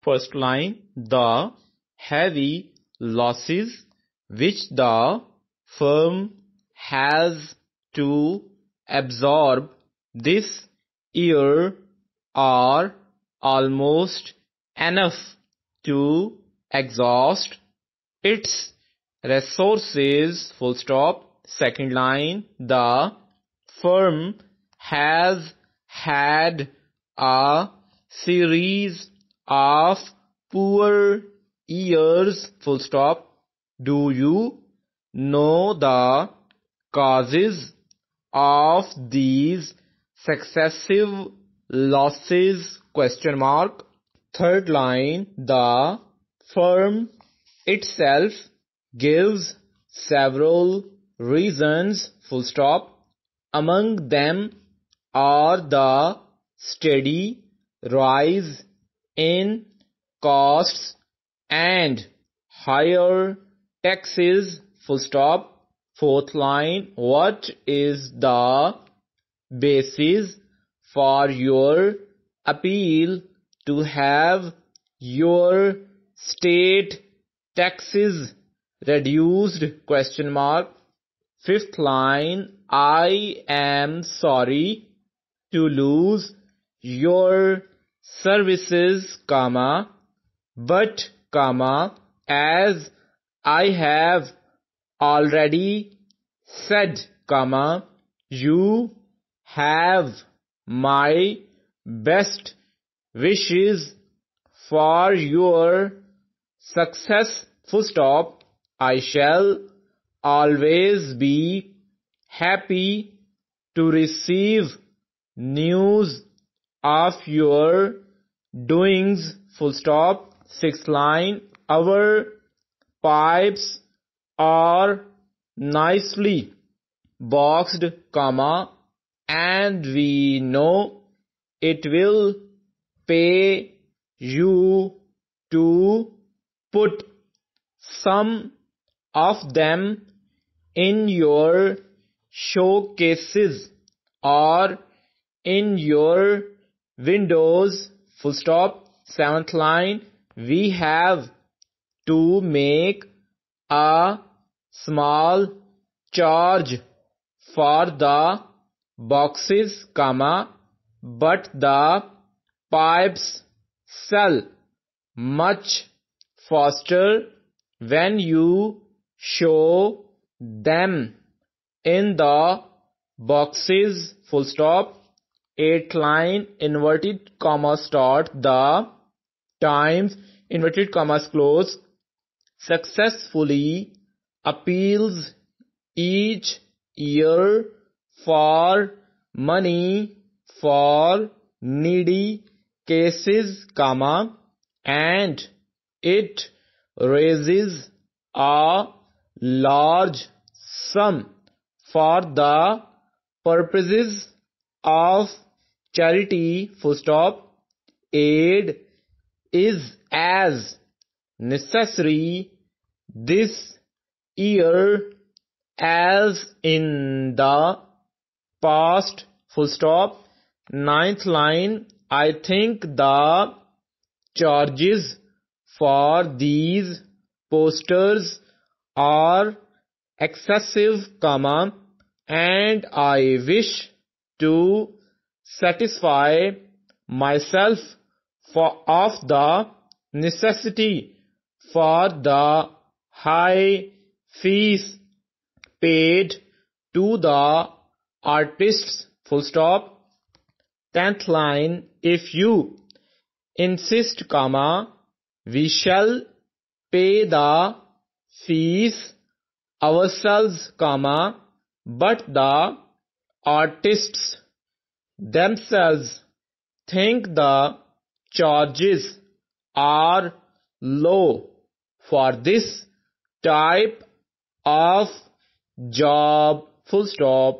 First line, the heavy losses which the firm has to absorb this year are almost enough to exhaust its resources. Full stop. Second line, the firm has had a series of poor years. Full stop. Do you know the causes of these successive losses? Question mark. Third line, the firm itself gives several reasons. Full stop. Among them are the steady rise in costs and higher taxes. Full stop. Fourth line, what is the basis for your appeal to have your state taxes reduced? Question mark. Fifth line, I am sorry to lose your services, but, as I have already said, you have my best wishes for your success. Full stop. I shall always be happy to receive news of your doings. Full stop. Sixth line, our pipes are nicely boxed, and we know it will pay you to put some of them in your showcases or in your windows. Full stop. Seventh line, we have to make a small charge for the boxes, but the pipes sell much faster when you show them in the boxes. Full stop. Eighth line, inverted commas start, the Times, inverted commas close, successfully appeals each year for money for needy cases, and it raises a large sum for the purposes of charity. Full stop. Aid is as necessary this year as in the past. Full stop. Ninth line, I think the charges for these posters are excessive, and I wish to satisfy myself of the necessity for the high fees paid to the artists. Full stop. 10th line, if you insist, we shall pay the fees ourselves, but the artists themselves think the charges are low for this type of job. Full stop.